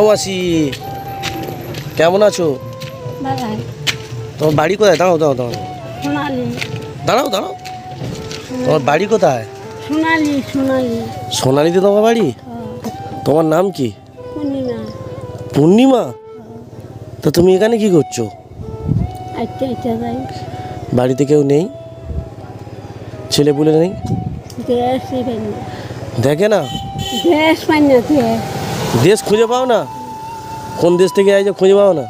মাসি, কেমন আছো? বাগান তোমার বাড়ি কোথায়? দাঁড়াও দাঁড়াও দাঁড়াও সোনালি দাঁড়াও দাঁড়াও তোমার বাড়ি কোথায়? সোনালি সোনালি সোনালিতে তোমার বাড়ি? তোমার নাম কি? পূর্ণিমা। পূর্ণিমা? তো তুমি এখানে কি করছো? আচ্ছা আচ্ছা যাই বাড়িতে কেউ নেই? ছেলে পুলে নেই? দেশ পাই না, দেখে না? দেশ পাই না, দেশ খুঁজে পাও না? কোন দেশ থেকে আইছো খুঁজে পাও না?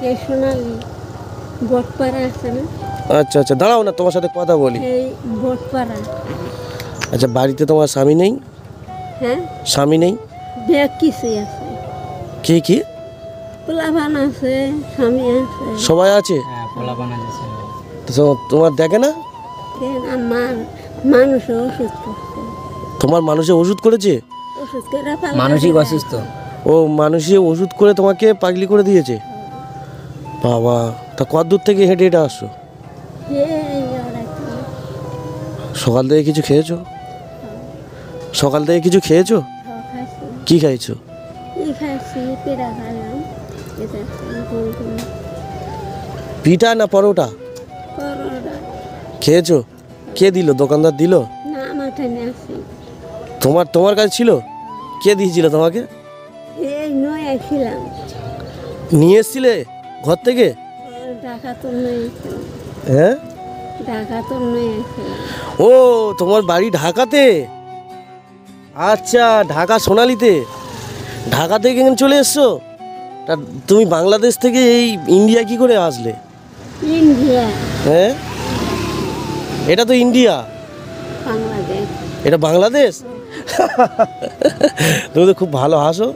এই সোনালি বটপাড়া আছে না, আচ্ছা আচ্ছা, দাঁড়াও না, তোমার সাথে কথা বলি। এই বটপাড়া। আচ্ছা, বাড়িতে তোমার স্বামী নেই? হ্যাঁ, স্বামী নেই? ব্যাগ কিছুই আছে, কি কি? পোলাপান আছে, স্বামী আছে। সবাই আছে? তো তোমার দেখে না? আমার মানুষও ওষুধ করছে, তোমার মানুষে ওষুধ করেছে? ওষুধ করে মানসিক অসুস্থ। ও মানুষে ওষুধ করে তোমাকে পাগলি করে দিয়েছে? বাবা, তা কত দূর থেকে হেঁটে হেঁটে আসছো? সকাল থেকে কিছু খেয়েছো? সকাল থেকে কিছু খেয়েছো? কি খাইছো? পিঠা না পরোটা খেয়েছো? কে দিল? দোকানদার দিল? তোমার তোমার কাছে ছিল? কে দিয়েছিল তোমাকে? নিয়ে এসছিলে ঘর থেকে? হ্যাঁ, ও তোমার বাড়ি ঢাকাতে? আচ্ছা, ঢাকা সোনালিতে। ঢাকা থেকে এখানে চলে এসছো? তা তুমি বাংলাদেশ থেকে এই ইন্ডিয়া কি করে আসলে? ইন্ডিয়া, হ্যাঁ, এটা তো ইন্ডিয়া, বাংলাদেশ। এটা বাংলাদেশ। তুমি তো খুব ভালো হাসো।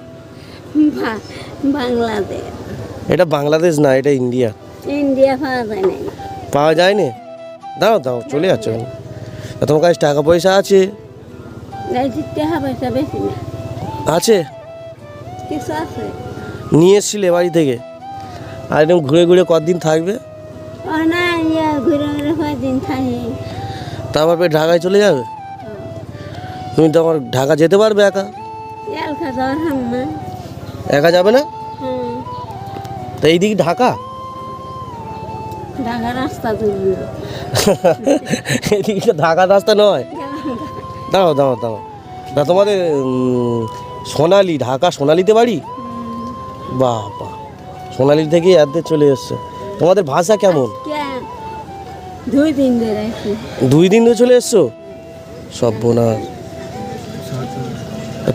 বাংলাদেশ, এটা বাংলাদেশ না, এটা ইন্ডিয়া। ইন্ডিয়া পাওয়া যায় না। পাওয়া যায় না? দাও দাও, চলে যাচ্ছ। তোমার কাছে টাকা পয়সা আছে? টাকা পয়সা বেশি না, আছে? কিছু আছে। নিয়ে এসছিলে বাড়ি থেকে? আর এরকম ঘুরে ঘুরে কতদিন থাকবে? ও না, ঘুরে ঘুরে কয়দিন থাকি। তারপর ঢাকায় চলে যাবে? তুমি তো আমার ঢাকা যেতে পারবে একা? এলকা যাওয়ার হাম না। একা যাবে না? হ্যাঁ, তা এইদিকে ঢাকা? ঢাকা রাস্তা দূর। এদিকে তো ঢাকা রাস্তা নয়। দাঁড়াও দাঁড়াও দাঁড়াও, তা তোমাদের সোনালি, ঢাকা সোনালিতে বাড়ি? বাবা, সোনালি থেকে এতে চলে এসছে। তোমাদের ভাষা কেমন? 2 দিন ধরে আছি। 2 দিন ধরে চলে এসছো? সর্বনাশ।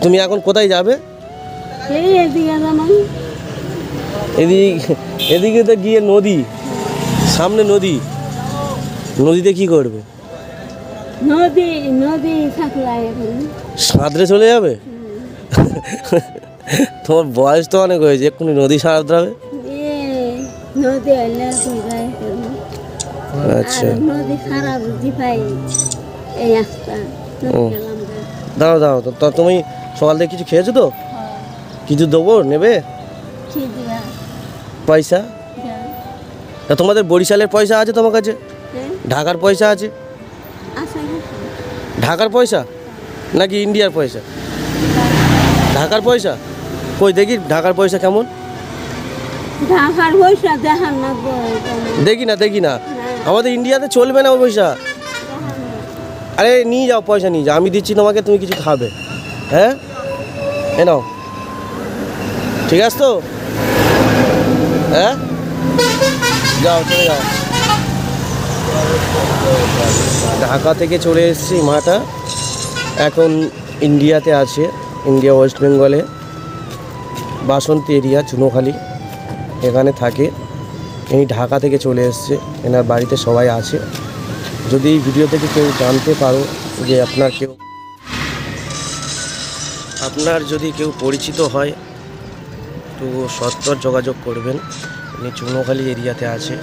তুমি এখন কোথায় যাবে? এই এদিকে যেমন এদিকে, এদিকে তো গিয়ে নদী, সামনে নদী, নদীতে কি করবে? নদী, নদী থাকলে এখন সাঁতরে চলে যাবে? তোমার বয়স তো অনেক হয়েছে, এক্ষুনি নদী সাঁতরাবে? নদী হলে আচ্ছা, নদী খারাপ বুঝি পাই এই রাস্তা। দাঁড়াও দাঁড়াও, তো তুমি সকাল থেকে কিছু খেয়েছো তো? কিছু দেবো, নেবে? পয়সা? তা তোমাদের বরিশালের পয়সা আছে তোমার কাছে? ঢাকার পয়সা আছে? ঢাকার পয়সা নাকি ইন্ডিয়ার পয়সা? ঢাকার পয়সা কই দেখি, ঢাকার পয়সা কেমন? ঢাকার পয়সা দেখান না, দেখি না, দেখি না, আমাদের ইন্ডিয়াতে চলবে না ওই পয়সা। আরে নিয়ে যাও, পয়সা নিয়ে যাও, আমি দিচ্ছি তোমাকে, তুমি কিছু খাবে। হ্যাঁ, এ নাও, ঠিক আছে তো? হ্যাঁ, যাও, চলে যাও। ঢাকা থেকে চলে এসেছি মাটা, এখন ইন্ডিয়াতে আছে, ইন্ডিয়া ওয়েস্ট বেঙ্গলে বাসন্তী এরিয়া, চুনোখালি, এখানে থাকে। এই ঢাকা থেকে চলে এসছে, এনার বাড়িতে সবাই আছে। যদি এই ভিডিও থেকে কেউ জানতে পারো যে আপনার যদি কেউ পরিচিত হয়, তো সত্বর যোগাযোগ করবেন। উনি চুনোখালি এরিয়াতে আছে।